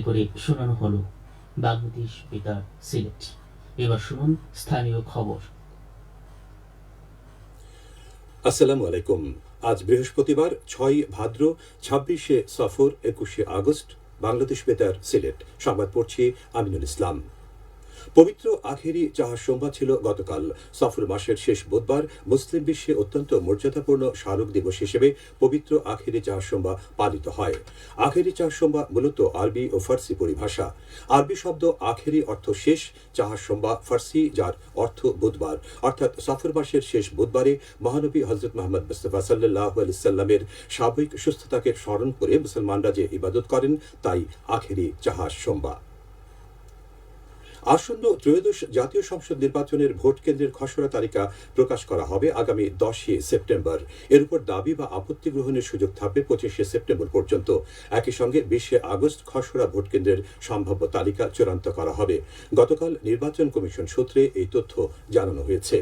করে শোনানো হলো বাংলাদেশ বেতার সিলেট। এবার শুনুন স্থানীয় খবর। আসসালামু আলাইকুম। আজ বৃহস্পতিবার 6 ভাদ্র, 26শে সফর, 21শে আগস্ট। বাংলাদেশ বেতার সিলেট সংবাদ পড়ছি আমিনুল ইসলাম। পবিত্র আখেরি জাহাজ সোমবার ছিল গতকাল। সফর মাসের শেষ বুধবার মুসলিম বিশ্বে অত্যন্ত মর্যাদাপূর্ণ শারক দিবস হিসেবে পবিত্র আখেরি জাহাজ সোমবার পালিত হয়। আখেরি জাহাজ সোমবার মূলত আরবি ও ফার্সি পরিভাষা। আরবি শব্দ আখেরি অর্থ শেষ, জাহাজ সোমবার ফার্সি যার অর্থ বুধবার, অর্থাৎ সফর মাসের শেষ বুধবারে মহানবী হযরত মুহাম্মদ মুস্তাফা সাল্লাল্লাহু আলাইহি সাল্লামের স্বাভাবিক সুস্থতাকে স্মরণ করে মুসলমানরা যে ইবাদত করেন তাই আখেরি জাহাজ সোমবার। আসন্ন ত্রয়োদশ জাতীয় সংসদ নির্বাচনের ভোট কেন্দ্রের খসড়া তালিকা প্রকাশ করা হবে আগামী 10 সেপ্টেম্বর। এর উপর দাবি বা আপত্তি গ্রহণের সুযোগ থাকবে 25 সেপ্টেম্বর পর্যন্ত। একই সঙ্গে 20 আগস্ট খসড়া ভোট কেন্দ্রের সম্ভাব্য তালিকা চূড়ান্ত করা হবে। গতকাল নির্বাচন কমিশন সূত্রে এই তথ্য জানানো হয়েছে।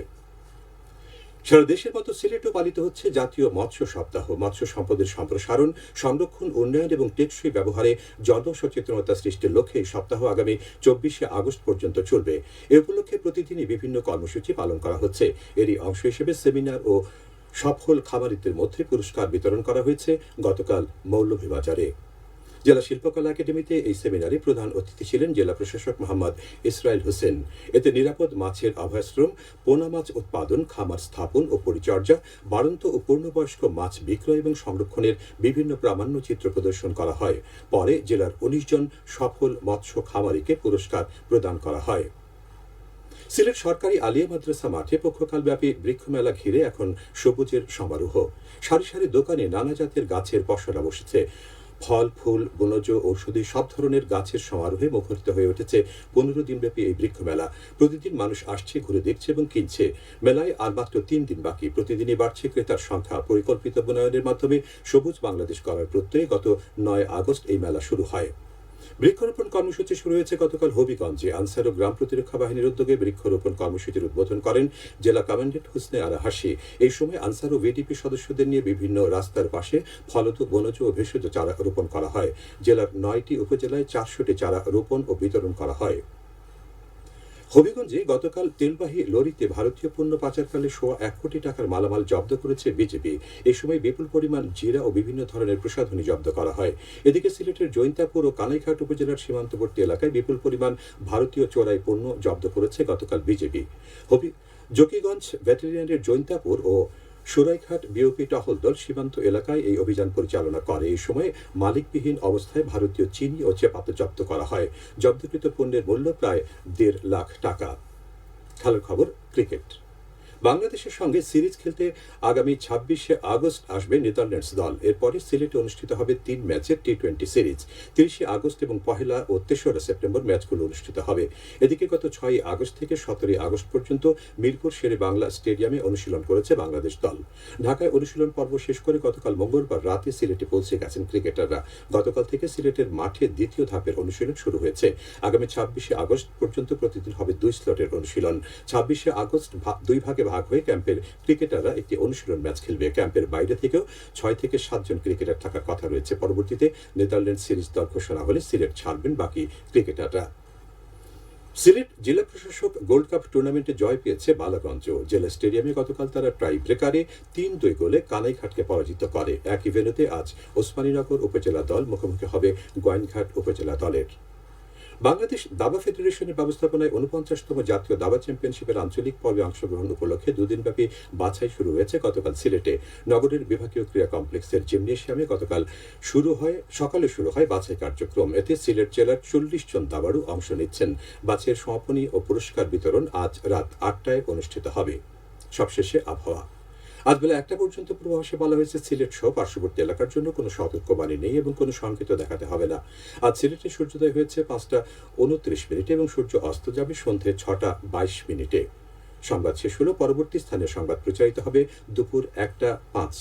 সারা দেশের মতো সিলেটেও পালিত হচ্ছে জাতীয় মৎস্য সপ্তাহ। মৎস্য সম্পদের সম্প্রসারণ, সংরক্ষণ, উন্নয়ন এবং টেকসই ব্যবহারে জনসচেতনতা সৃষ্টির লক্ষ্যে এই সপ্তাহ আগামী 24 আগস্ট পর্যন্ত চলবে। এ উপলক্ষে প্রতিদিনই বিভিন্ন কর্মসূচি পালন করা হচ্ছে। এরই অংশ হিসেবে সেমিনার ও সফল খামারিদের মধ্যে পুরস্কার বিতরণ করা হয়েছে গতকাল মৌলভীবাজারে। জেলা শিল্পকলা একাডেমিতে এই সেমিনারে প্রধান অতিথি ছিলেন জেলা প্রশাসক মোহাম্মদ ইসরাইল হোসেন। এতে নিরাপদ মাছের আভ্যাশ্রম, পোনা মাছ উৎপাদন, খামার স্থাপন ও পরিচর্যা, বাড়ন্ত ও পূর্ণবয়স্ক মাছ বিক্রয় এবং সংরক্ষণের বিভিন্ন প্রামাণ্য চিত্র প্রদর্শন করা হয়। পরে জেলার 19 জন সফল মৎস্য খামারিকে পুরস্কার প্রদান করা হয়। সিলেট সরকারি আলিয়া মাদ্রাসা মাঠে পক্ষকালব্যাপী বৃক্ষমেলা ঘিরে এখন সবুজের সমারোহ। সারি সারি দোকানে নানা জাতের গাছের পসরা বসেছে। ফল, ফুল, বনজ, ঔষধি সব ধরনের গাছের সমারোহে মুখরিত হয়ে উঠেছে 15 দিনব্যাপী এই বৃক্ষমেলা। প্রতিদিন মানুষ আসছে, ঘুরে দেখছে এবং কিনছে। মেলায় আর মাত্র 3 দিন বাকি। প্রতিদিনই বাড়ছে ক্রেতার সংখ্যা। পরিকল্পিত বনায়নের মাধ্যমে সবুজ বাংলাদেশ করার প্রত্যয়ে গত 9 আগস্ট এই মেলা শুরু হয়। বৃক্ষরোপণ কর্মসূচি শুরু হয়েছে গতকাল হবিগঞ্জে। আনসার ও গ্রাম প্রতিরক্ষা বাহিনীর উদ্যোগে বৃক্ষরোপণ কর্মসূচির উদ্বোধন করেন জেলা কমান্ডেন্ট হোসনে আরা হাসি। এই সময় আনসার ও ভিডিপি সদস্যদের নিয়ে বিভিন্ন রাস্তার পাশে ফলদ, বনজ ও ভেষজ চারা রোপণ করা হয়। জেলার 9টি উপজেলায় 400টি চারা রোপণ ও বিতরণ করা হয়। হবিগঞ্জে গতকাল তেলবাহী লরিতে ভারতীয় পণ্য পাচারকালে 1.25 কোটি টাকার মালামাল জব্দ করেছে বিজেপি। এই সময় বিপুল পরিমাণ জিরা ও বিভিন্ন ধরনের প্রসাধনী জব্দ করা হয়। এদিকে সিলেটের জৈন্তাপুর ও কানাইঘাট উপজেলার সীমান্তবর্তী এলাকায় বিপুল পরিমাণ ভারতীয় চোরাই পণ্য জব্দ করেছে গতকাল বিজেপি। জকিগঞ্জ ব্যাটালিয়নের জৈন্তাপুর ও সুরাইঘাট বিওপি টহল দল সীমান্ত এলাকায় এই অভিযান পরিচালনা করে। এই সময় মালিকবিহীন অবস্থায় ভারতীয় চিনি ও চেপাত জব্দ করা হয়। জব্দকৃত পণ্যের মূল্য প্রায় 1.5 লাখ টাকা। খেলার খবর, ক্রিকেট। বাংলাদেশের সঙ্গে সিরিজ খেলতে আগামী 26 আগস্ট আসবে নেদারল্যান্ডস দল। এরপরে সিলেটে অনুষ্ঠিত হবে 3 ম্যাচের টি-20 সিরিজ। 30 আগস্ট এবং 1 ও 3রা সেপ্টেম্বর ম্যাচগুলো অনুষ্ঠিত হবে। এদিকে গত 6 আগস্ট থেকে 17 আগস্ট পর্যন্ত মিরপুর শেরে বাংলা স্টেডিয়ামে অনুশীলন করেছে বাংলাদেশ দল। ঢাকায় অনুশীলন পর্ব শেষ করে গতকাল মঙ্গলবার রাতে সিলেটে পৌঁছে গেছেন ক্রিকেটাররা। গতকাল থেকে সিলেটের মাঠে দ্বিতীয় ধাপের অনুশীলন শুরু হয়েছে। আগামী 26 আগস্ট পর্যন্ত প্রতিদিন হবে 2 স্লটের অনুশীলন। 26 আগস্ট 2 ভাগে ভাগ হয়ে ক্যাম্পের ক্রিকেটাররা একটি অনুশীলন ম্যাচ খেলবে। ক্যাম্পের বাইরে থেকেও 6 থেকে 7 জন ক্রিকেটার থাকার কথা রয়েছে। পরবর্তীতে নেদারল্যান্ড সিরিজ দল ঘোষণা হলে সিলেট ছাড়বেন বাকি ক্রিকেটাররা। সিলেট জেলা প্রশাসক গোল্ড কাপ টুর্নামেন্টে জয় পেয়েছে বালাগঞ্জ। জেলা স্টেডিয়ামে গতকাল তারা টাই ব্রেকারে 3-2 গোলে কানাইঘাটকে পরাজিত করে। একই ভেন্যুতে আজ ওসমানীনগর উপজেলা দল মুখোমুখি হবে গোয়াইনঘাট উপজেলা দলের। বাংলাদেশ দাবা ফেডারেশনের ব্যবস্থাপনায় 49তম জাতীয় দাবা চ্যাম্পিয়নশিপের আঞ্চলিক পর্বে অংশগ্রহণ উপলক্ষে 2 দিনব্যাপী বাছাই শুরু হয়েছে গতকাল সিলেটে। নগরের বিভাগীয় ক্রীড়া কমপ্লেক্সের জিমনেশিয়ামে গতকাল সকালে শুরু হয় বাছাই কার্যক্রম। এতে সিলেট জেলার 40 জন দাবাড়ু অংশ নিচ্ছেন। বাছাইয়ের সমাপনী ও পুরস্কার বিতরণ আজ রাত 8টায় অনুষ্ঠিত হবে। সবশেষে আবহাওয়া। আজ বেলা 1টা পর্যন্ত পূর্বাভাসে বলা হয়েছে সিলেট সহ পার্শ্ববর্তী এলাকার জন্য কোনো সতর্কবাণী নেই এবং কোনো সংকেত দেখাতে হবে না। আজ সিলেটে সূর্যোদয় হয়েছে 5টা 29 এবং সূর্য অস্ত যাবে সন্ধ্যে 6টা 22। সংবাদ শেষ হলো। পরবর্তী স্থানীয় সংবাদ প্রচারিত হবে দুপুর 1টা 5।